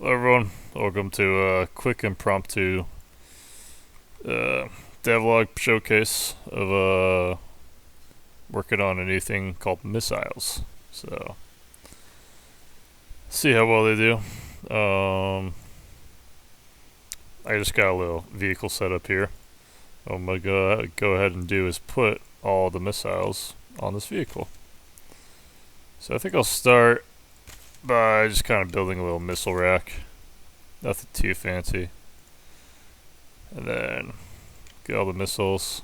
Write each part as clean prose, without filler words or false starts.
Hello everyone, welcome to a quick impromptu uh, devlog showcase of working on a new thing called missiles. So, see how well they do. I just got a little vehicle set up here. What I'm gonna go ahead and do is put all the missiles on this vehicle. So I think I'll start by just kind of building a little missile rack. Nothing too fancy. And then get all the missiles.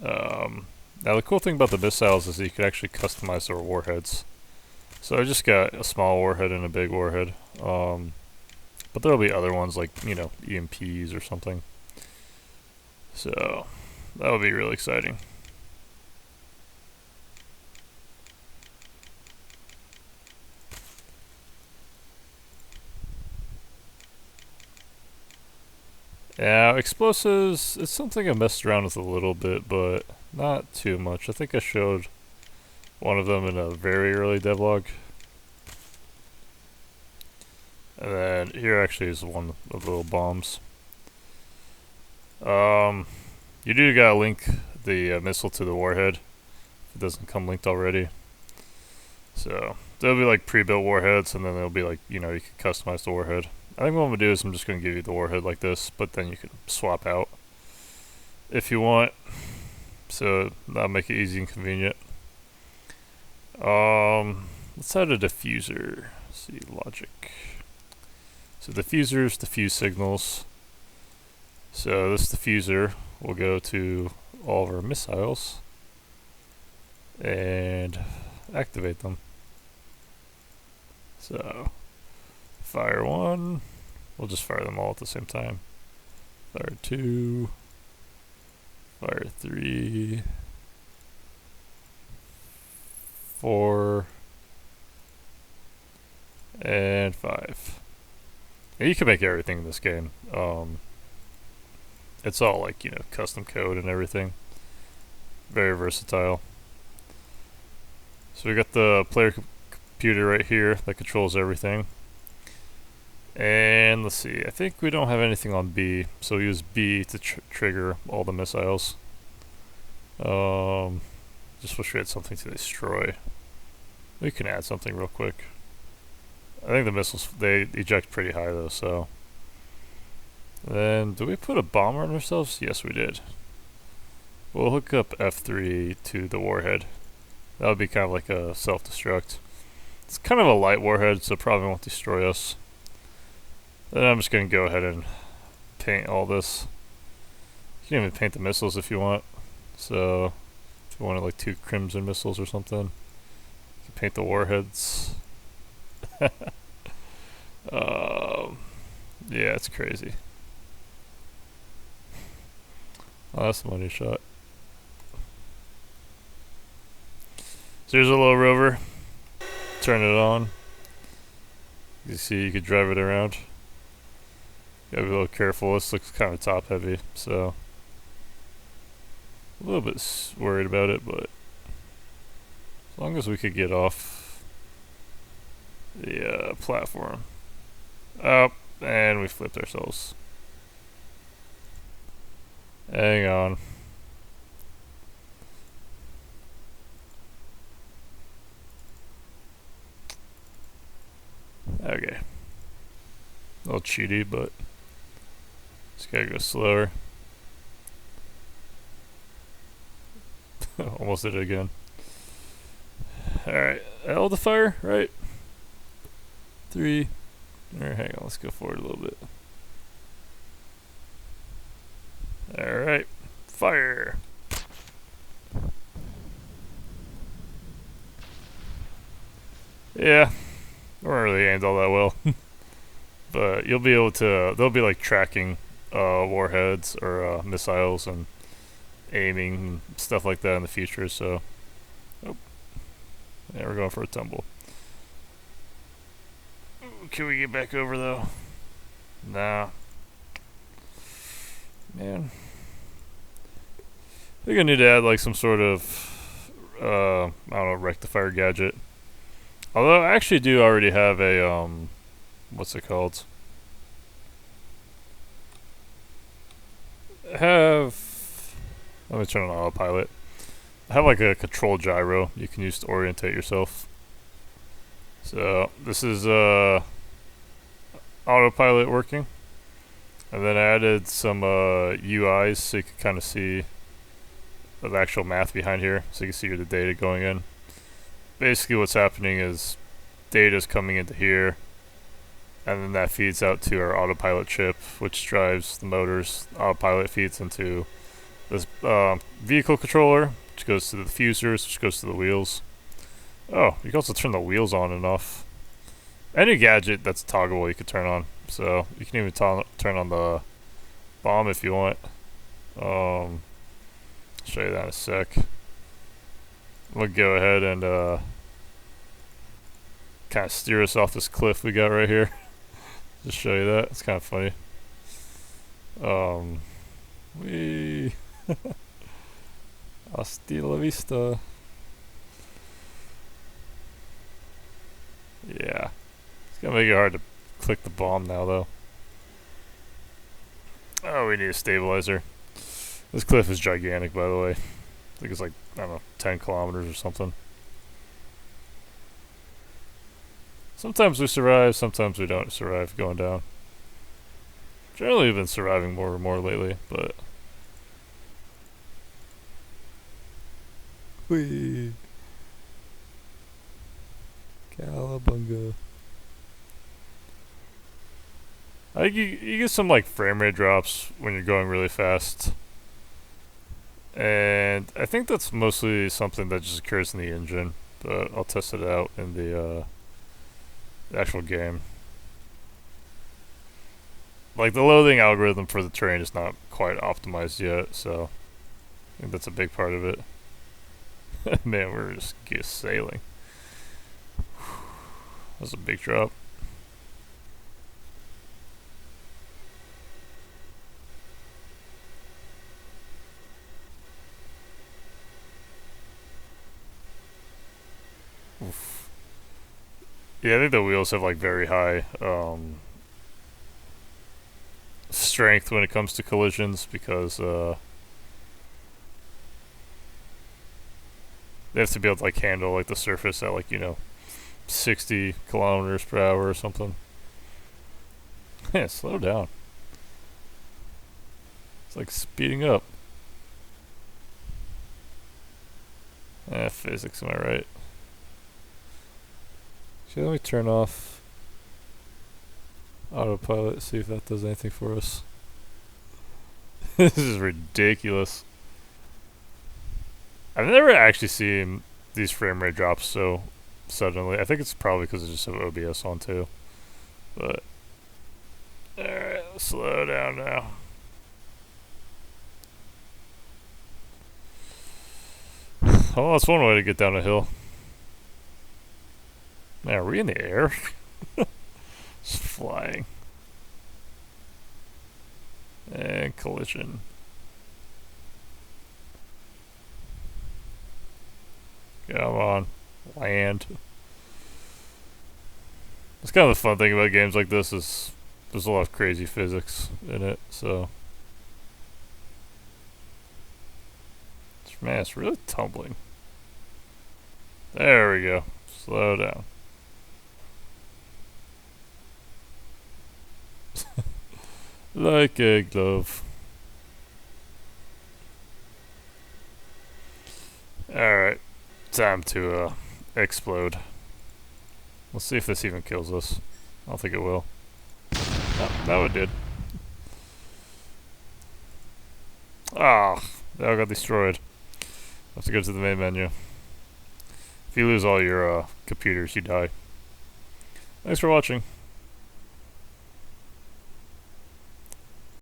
Now the cool thing about the missiles is that you can actually customize their warheads. So I just got a small warhead and a big warhead. But there'll be other ones like, EMPs or something. So that'll be really exciting. Yeah, explosives, it's something I messed around with a little bit, but not too much. I think I showed one of them in a very early devlog. And then here actually is one of the little bombs. You do gotta link the missile to the warhead if it doesn't come linked already. So there'll be like pre-built warheads, and then there'll be like, you can customize the warhead. I think what I'm gonna do is I'm just gonna give you the warhead like this, but then you can swap out if you want. So that'll make it easy and convenient. Let's add a diffuser. Let's see, logic. So diffusers diffuse signals. So this diffuser will go to all of our missiles and activate them. So fire one, we'll just fire them all at the same time. Fire two, fire three, four, and five. And you can make everything in this game. It's all like, custom code and everything. Very versatile. So we got the player computer right here that controls everything. And let's see, I think we don't have anything on B, so we use B to trigger all the missiles. Just wish we had something to destroy. We can add something real quick. I think the missiles, they eject pretty high though, so. Then, do we put a bomber on ourselves? Yes, we did. We'll hook up F3 to the warhead. That would be kind of like a self-destruct. It's kind of a light warhead, so probably won't destroy us. Then I'm just going to go ahead and paint all this. You can even paint the missiles if you want. So, if you wanted like 2 crimson missiles or something, you can paint the warheads. Yeah, it's crazy. Oh, that's the money shot. So here's a little rover. Turn it on. You see, you could drive it around. Gotta be a little careful. This looks kind of top heavy, so a little bit worried about it, but as long as we could get off the platform. Oh, and we flipped ourselves. Hang on. Okay. A little cheaty, but just gotta go slower. Almost did it again. Alright, L to fire, right? 3. Alright, hang on, let's go forward a little bit. Alright, fire! Yeah, we weren't really aimed all that well. But you'll be able to, they'll be like tracking warheads or missiles and aiming and stuff like that in the future, so. Oh. Yeah, we're going for a tumble. Can we get back over though? Nah. Man. I think I need to add like some sort of I don't know, rectifier gadget. Although I actually do already have a what's it called? I have. Let me turn on autopilot. I have like a control gyro you can use to orientate yourself. So this is autopilot working, and then I added some UIs so you can kind of see the actual math behind here, so you can see the data going in. Basically, what's happening is data is coming into here, and then that feeds out to our autopilot chip, which drives the motors. Autopilot feeds into this vehicle controller, which goes to the diffusers, which goes to the wheels. Oh, you can also turn the wheels on and off. Any gadget that's toggleable you can turn on. So you can even turn on the bomb if you want. I'll show you that in a sec. We'll go ahead and kind of steer us off this cliff we got right here. Just show you that. It's kind of funny. We hasta la vista. Yeah. It's gonna make it hard to click the bomb now, though. Oh, we need a stabilizer. This cliff is gigantic, by the way. I think it's like, I don't know, 10 kilometers or something. Sometimes we survive, sometimes we don't survive going down. Generally, we've been surviving more and more lately, but... Whee! Calabunga. I think you get some like frame rate drops when you're going really fast. And I think that's mostly something that just occurs in the engine, but I'll test it out in the actual game. Like the loading algorithm for the terrain is not quite optimized yet, so I think that's a big part of it. Man, we're just sailing. That's a big drop. Oof. Yeah, I think the wheels have like very high strength when it comes to collisions because they have to be able to like handle like the surface at like 60 kilometers per hour or something. Yeah, slow down. It's like speeding up. Physics, am I right? Okay, let me turn off autopilot, see if that does anything for us. This is ridiculous. I've never actually seen these frame rate drops so suddenly. I think it's probably because I just have OBS on too. But alright, let's slow down now. Oh, that's one way to get down a hill. Man, are we in the air? Just flying. And collision. Come on. Land. That's kind of the fun thing about games like this is there's a lot of crazy physics in it, so. Man, it's really tumbling. There we go. Slow down. Like a glove. Alright. Time to explode. Let's see if this even kills us. I don't think it will. Oh, no, it did. Ah, that got destroyed. Have to go to the main menu. If you lose all your computers, you die. Thanks for watching.